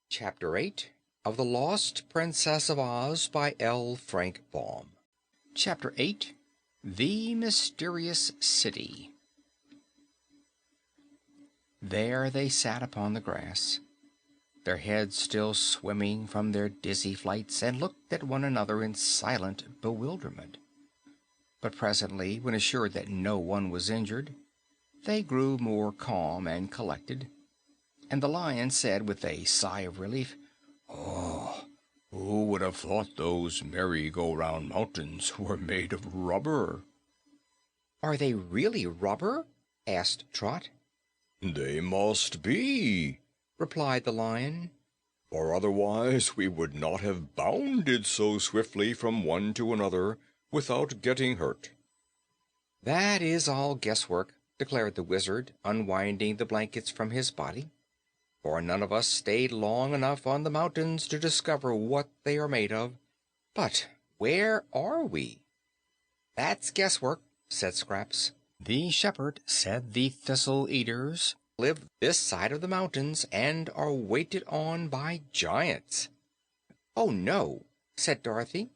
Chapter 8 of The Lost Princess of Oz by L. Frank Baum. Chapter 8 The Mysterious City. There they sat upon the grass, their heads still swimming from their dizzy flights, and looked at one another in silent bewilderment. But presently, when assured that no one was injured, they grew more calm and collected, and the Lion said with a sigh of relief, "Oh, who would have thought those merry-go-round mountains were made of rubber?" "Are they really rubber?" asked Trot. "They must be," replied the Lion, "for otherwise we would not have bounded so swiftly from one to another without getting hurt." "That is all guesswork," declared the Wizard, unwinding the blankets from his body, "for none of us stayed long enough on the mountains to discover what they are made of. But where are we?" "That's guesswork," said Scraps. "The shepherd said the Thistle Eaters live this side of the mountains and are waited on by giants." "Oh, no," said Dorothy.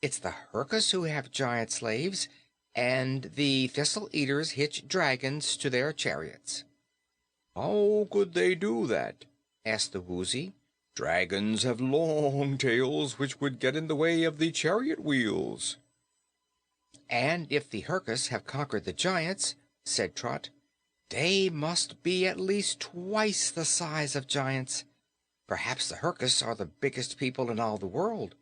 "It's the Herkus who have giant slaves, and the Thistle Eaters hitch dragons to their chariots." "How could they do that?" asked the Woozy. "Dragons have long tails which would get in the way of the chariot wheels." "And if the Herkus have conquered the giants," said Trot, "they must be at least twice the size of giants. Perhaps the Herkus are the biggest people in all the world."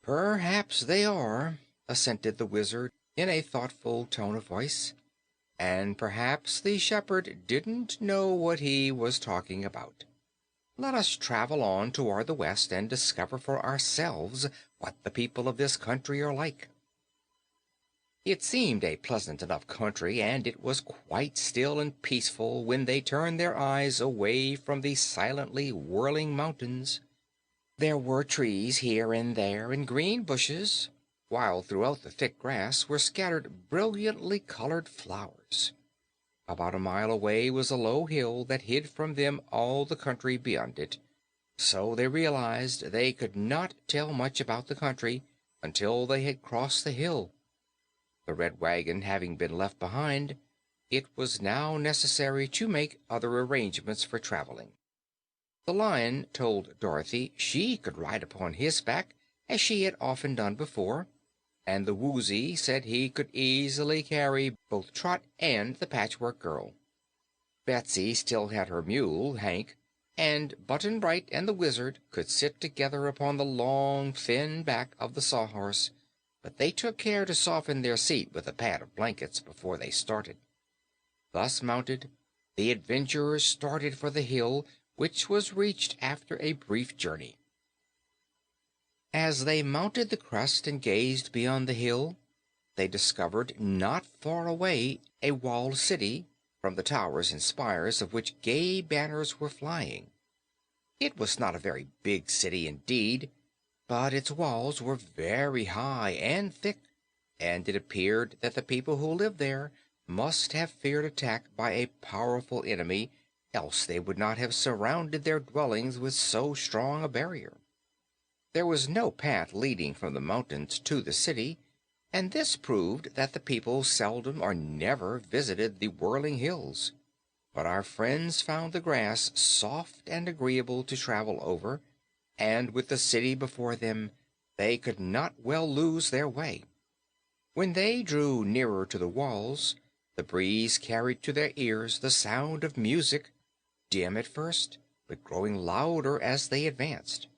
"Perhaps they are," assented the Wizard in a thoughtful tone of voice. "And perhaps the shepherd didn't know what he was talking about. Let us travel on toward the west and discover for ourselves what the people of this country are like." It seemed a pleasant enough country, and it was quite still and peaceful when they turned their eyes away from the silently whirling mountains. There were trees here and there, and green bushes, while throughout the thick grass were scattered brilliantly colored flowers. About a mile away was a low hill that hid from them all the country beyond it, so they realized they could not tell much about the country until they had crossed the hill. The red wagon having been left behind, it was now necessary to make other arrangements for traveling. The Lion told Dorothy she could ride upon his back, as she had often done before, and the Woozy said he could easily carry both Trot and the Patchwork Girl. Betsy still had her mule, Hank, and Button Bright and the Wizard could sit together upon the long, thin back of the Sawhorse, but they took care to soften their seat with a pad of blankets before they started. Thus mounted, the adventurers started for the hill, which was reached after a brief journey. As they mounted the crest and gazed beyond the hill, they discovered not far away a walled city, from the towers and spires of which gay banners were flying. It was not a very big city indeed, but its walls were very high and thick, and it appeared that the people who lived there must have feared attack by a powerful enemy, else they would not have surrounded their dwellings with so strong a barrier. There was no path leading from the mountains to the city, and this proved that the people seldom or never visited the whirling hills. But our friends found the grass soft and agreeable to travel over, and with the city before them, they could not well lose their way. When they drew nearer to the walls, the breeze carried to their ears the sound of music, dim at first, but growing louder as they advanced.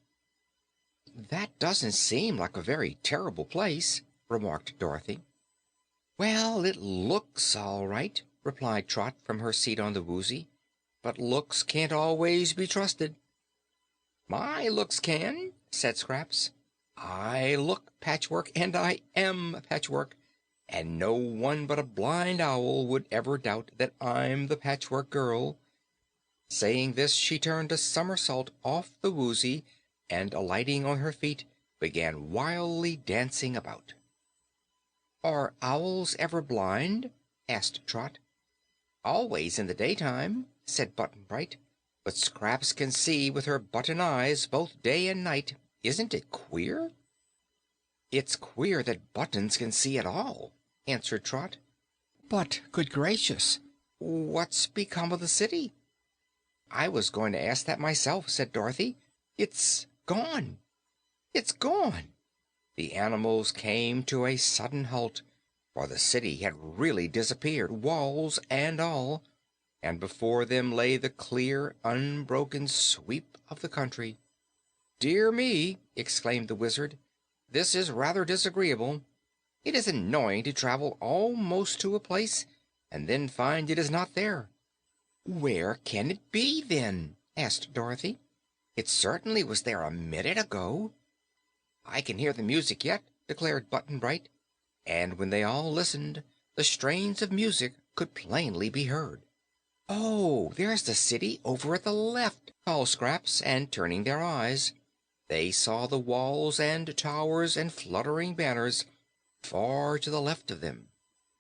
"That doesn't seem like a very terrible place," remarked Dorothy. "Well, it looks all right," replied Trot from her seat on the Woozy, "but looks can't always be trusted." "My looks can," said Scraps. "I look Patchwork, and I am Patchwork, and no one but a blind owl would ever doubt that I'm the Patchwork Girl." Saying this, she turned a somersault off the Woozy, and alighting on her feet, began wildly dancing about. "Are owls ever blind?" asked Trot. "Always in the daytime," said Button Bright. but Scraps can see with her button eyes both day and night. Isn't it queer?" "It's queer that buttons can see at all," answered Trot. "But, good gracious, what's become of the city?" "I was going to ask that myself," said Dorothy. "It's gone! It's gone!" The animals came to a sudden halt, for the city had really disappeared, walls and all, and before them lay the clear, unbroken sweep of the country. "Dear me!" exclaimed the Wizard. "This is rather disagreeable. It is annoying to travel almost to a place and then find it is not there." "Where can it be, then?" asked Dorothy. "It certainly was there a minute ago." "I can hear the music yet," declared Button Bright, and when they all listened, the strains of music could plainly be heard. "Oh, there's the city over at the left!" called Scraps, and turning their eyes, they saw the walls and towers and fluttering banners far to the left of them.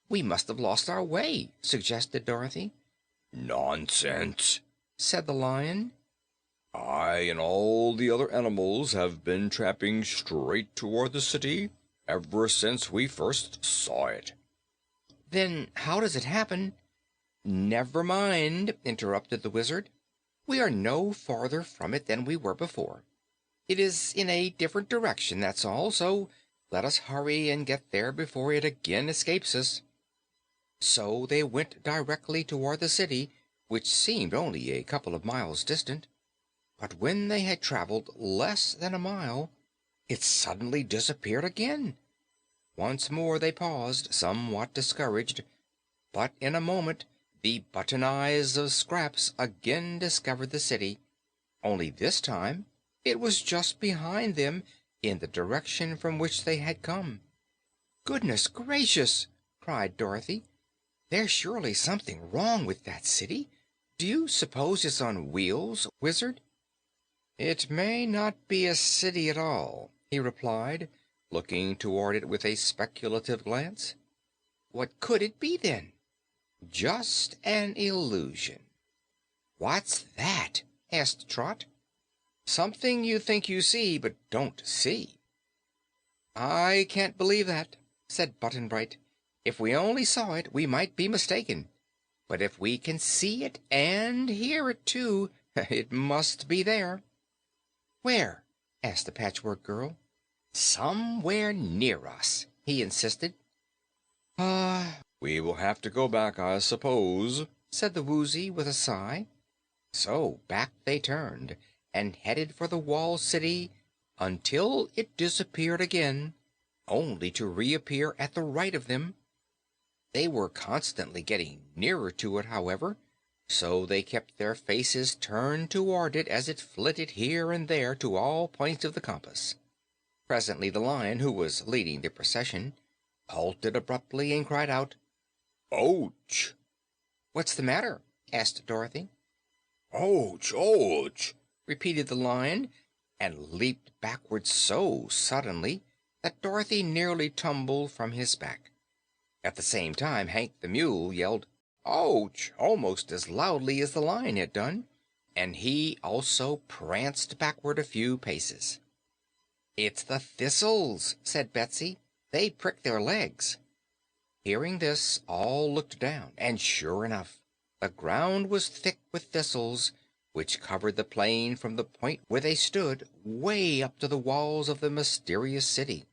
"We must have lost our way," suggested Dorothy. "Nonsense," said the Lion. "I and all the other animals have been tramping straight toward the city ever since we first saw it." "Then how does it happen—" "Never mind," interrupted the Wizard. "We are no farther from it than we were before. It is in a different direction, that's all, so let us hurry and get there before it again escapes us." So they went directly toward the city, which seemed only a couple of miles distant. But when they had traveled less than a mile, it suddenly disappeared again. Once more they paused, somewhat discouraged, but in a moment the button eyes of Scraps again discovered the city, only this time it was just behind them in the direction from which they had come. "Goodness gracious!" cried Dorothy. "There's surely something wrong with that city. Do you suppose it's on wheels, Wizard?" "It may not be a city at all," he replied, looking toward it with a speculative glance. "What could it be, then?" "Just an illusion." "What's that?" asked Trot. "Something you think you see, but don't see." "I can't believe that," said Button Bright. "If we only saw it, we might be mistaken. But if we can see it and hear it, too, it must be there." "Where?" asked the Patchwork Girl. "Somewhere near us," he insisted. We will have to go back, I suppose," said the Woozy with a sigh. So back they turned and headed for the walled city until it disappeared again, only to reappear at the right of them. They were constantly getting nearer to it, however, so they kept their faces turned toward it as it flitted here and there to all points of the compass. Presently the Lion, who was leading the procession, halted abruptly and cried out, "Ouch!" "What's the matter?" asked Dorothy. "Ouch! Ouch!" repeated the Lion, and leaped backward so suddenly that Dorothy nearly tumbled from his back. At the same time, Hank the Mule yelled, "Ouch!" almost as loudly as the Lion had done, and he also pranced backward a few paces. "It's the thistles," said Betsy. "They prick their legs." Hearing this, all looked down, and sure enough, the ground was thick with thistles, which covered the plain from the point where they stood way up to the walls of the mysterious city.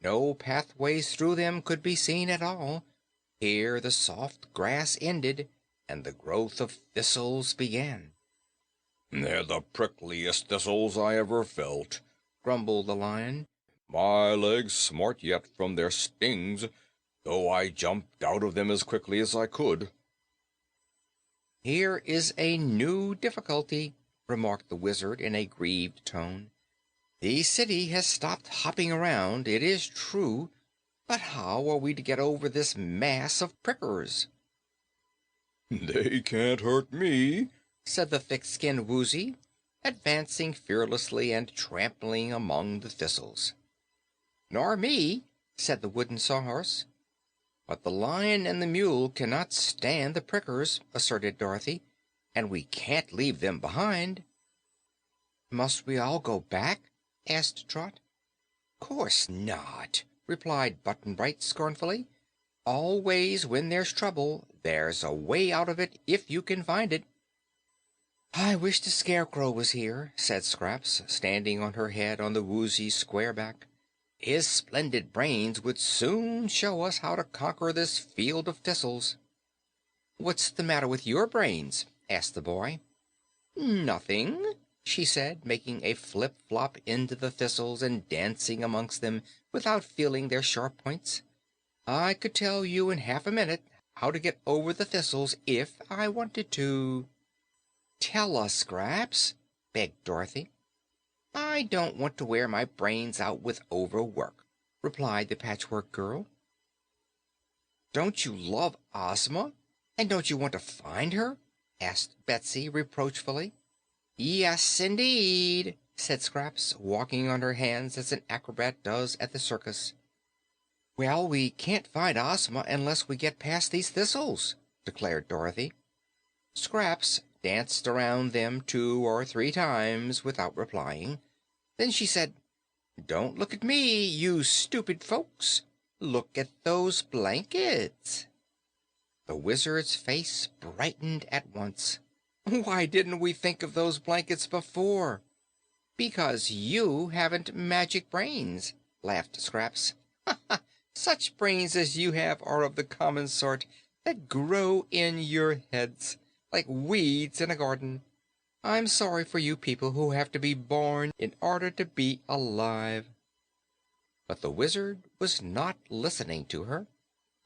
No pathways through them could be seen at all. Here the soft grass ended, and the growth of thistles began. "They're the prickliest thistles I ever felt," grumbled the Lion. "My legs smart yet from their stings, though I jumped out of them as quickly as I could." "Here is a new difficulty," remarked the Wizard in a grieved tone. "The city has stopped hopping around, it is true, but how are we to get over this mass of prickers?" "They can't hurt me," said the thick-skinned Woozy, advancing fearlessly and trampling among the thistles. "Nor me," said the wooden Sawhorse. "But the Lion and the Mule cannot stand the prickers," asserted Dorothy. and we can't leave them behind." "Must we all go back?" asked Trot. "Course not," replied Button Bright scornfully. "Always when there's trouble, there's a way out of it if you can find it." "I wish the Scarecrow was here," said Scraps, standing on her head on the Woozy's square back. "His splendid brains would soon show us how to conquer this field of thistles." "What's the matter with your brains?" asked the boy. "Nothing," she said, making a flip-flop into the thistles and dancing amongst them without feeling their sharp points. "I could tell you in half a minute how to get over the thistles if I wanted to." "Tell us, Scraps," begged Dorothy. "I don't want to wear my brains out with overwork," replied the Patchwork Girl. "Don't you love Ozma? And don't you want to find her?" asked Betsy reproachfully. "Yes, indeed," said Scraps, walking on her hands as an acrobat does at the circus. "Well, we can't find Ozma unless we get past these thistles," declared Dorothy. Scraps danced around them 2 or 3 times without replying. Then she said, "Don't look at me, you stupid folks. Look at those blankets." The Wizard's face brightened at once. "Why didn't we think of those blankets before?" "Because you haven't magic brains," laughed Scraps. "Ha ha! Such brains as you have are of the common sort that grow in your heads, like weeds in a garden. I'm sorry for you people who have to be born in order to be alive." But the Wizard was not listening to her.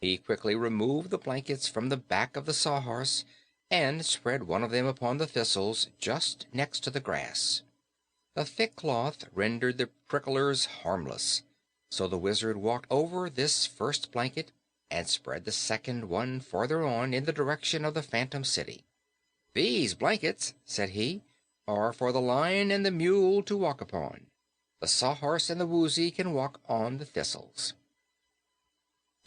He quickly removed the blankets from the back of the Sawhorse and spread one of them upon the thistles just next to the grass. The thick cloth rendered the pricklers harmless, so the Wizard walked over this first blanket and spread the second one farther on in the direction of the Phantom City. "These blankets," said he, "are for the Lion and the Mule to walk upon. The Sawhorse and the Woozy can walk on the thistles."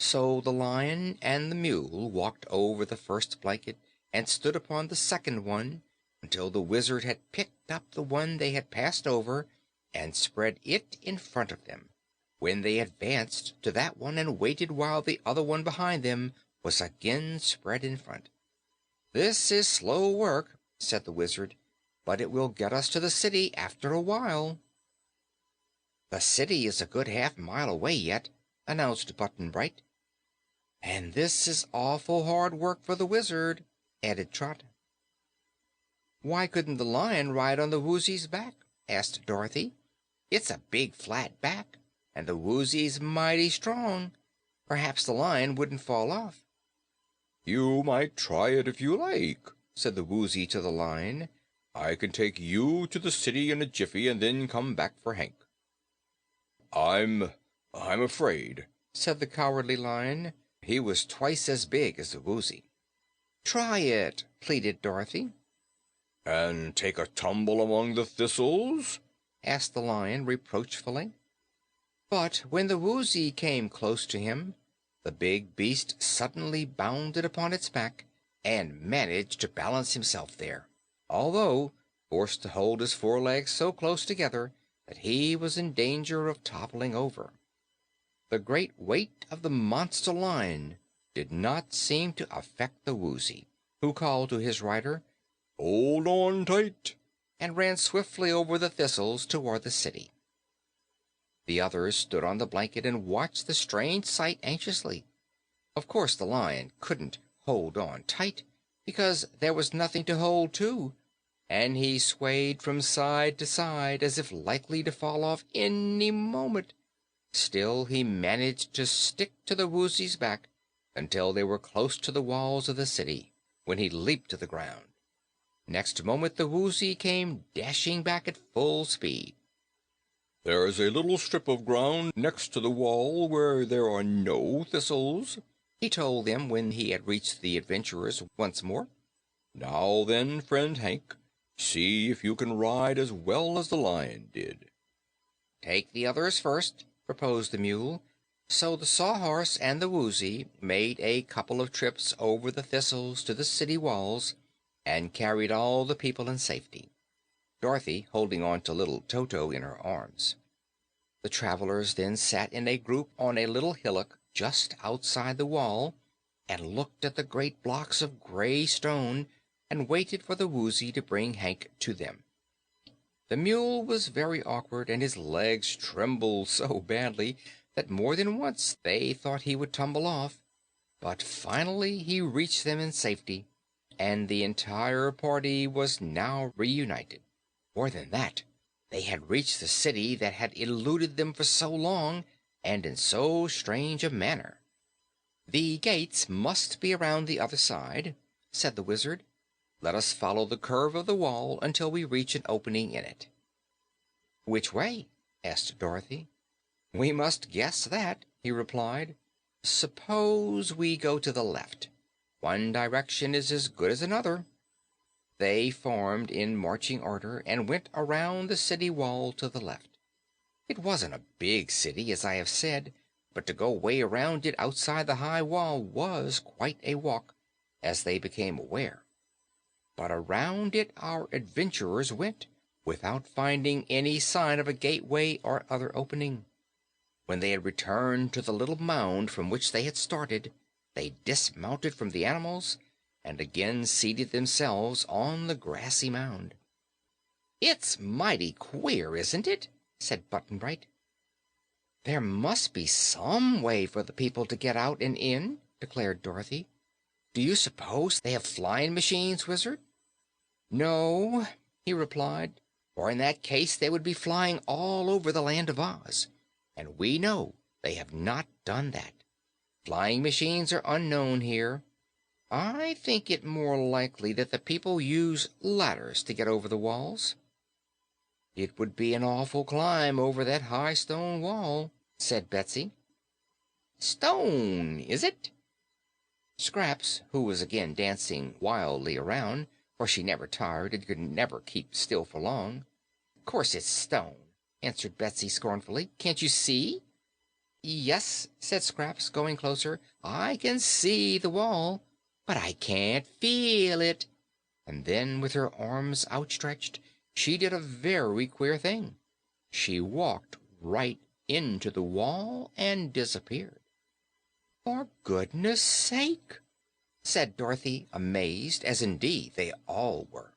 So the Lion and the Mule walked over the first blanket and stood upon the second one until the Wizard had picked up the one they had passed over and spread it in front of them, when they advanced to that one and waited while the other one behind them was again spread in front. "This is slow work," said the Wizard, "but it will get us to the city after a while." "The city is a good half-mile away yet," announced Button Bright. "And this is awful hard work for the Wizard," added Trot. "Why couldn't the Lion ride on the Woozy's back?" asked Dorothy. "It's a big flat back, and the Woozy's mighty strong. Perhaps the Lion wouldn't fall off." "You might try it if you like," said the Woozy to the Lion. "I can take you to the city in a jiffy and then come back for Hank." I'm afraid," said the Cowardly Lion. He was twice as big as the Woozy. "Try it," pleaded Dorothy. "And take a tumble among the thistles?" asked the Lion reproachfully. But when the Woozy came close to him, the big beast suddenly bounded upon its back and managed to balance himself there, although forced to hold his forelegs so close together that he was in danger of toppling over. The great weight of the monster lion did not seem to affect the Woozy, who called to his rider, "Hold on tight," and ran swiftly over the thistles toward the city. The others stood on the blanket and watched the strange sight anxiously. Of course the Lion couldn't hold on tight, because there was nothing to hold to, and he swayed from side to side as if likely to fall off any moment. Still, he managed to stick to the Woozy's back until they were close to the walls of the city, when he leaped to the ground. Next moment the Woozy came dashing back at full speed. "There's a little strip of ground next to the wall where there are no thistles," he told them when he had reached the adventurers once more. "Now then, friend Hank, see if you can ride as well as the Lion did." "Take the others first," proposed the Mule. So the Sawhorse and the Woozy made a couple of trips over the thistles to the city walls, and carried all the people in safety, Dorothy holding on to little Toto in her arms. The travelers then sat in a group on a little hillock just outside the wall and looked at the great blocks of gray stone and waited for the Woozy to bring Hank to them. The mule was very awkward, and his legs trembled so badly that more than once they thought he would tumble off, but finally he reached them in safety, and the entire party was now reunited. More than that, they had reached the city that had eluded them for so long and in so strange a manner. "The gates must be around the other side," said the Wizard. "Let us follow the curve of the wall until we reach an opening in it." "Which way?" asked Dorothy. "We must guess that," he replied. "Suppose we go to the left. One direction is as good as another." They formed in marching order and went around the city wall to the left. It wasn't a big city, as I have said, but to go way around it outside the high wall was quite a walk, as they became aware. But around it our adventurers went, without finding any sign of a gateway or other opening. When they had returned to the little mound from which they had started, they dismounted from the animals and again seated themselves on the grassy mound. "It's mighty queer, isn't it?" said Button-Bright. "There must be some way for the people to get out and in," declared Dorothy. "Do you suppose they have flying machines, Wizard?" "No," he replied, "for in that case they would be flying all over the Land of Oz, and we know they have not done that. Flying machines are unknown here. I think it more likely that the people use ladders to get over the walls." "It would be an awful climb over that high stone wall," said Betsy. "Stone, is it?" Scraps, who was again dancing wildly around, for she never tired and could never keep still for long. "Course it's stone," answered Betsy scornfully. "Can't you see?" "Yes," said Scraps, going closer. "I can see the wall, but I can't feel it." And then, with her arms outstretched, she did a very queer thing. She walked right into the wall and disappeared. "For goodness sake!" said Dorothy, amazed, as indeed they all were.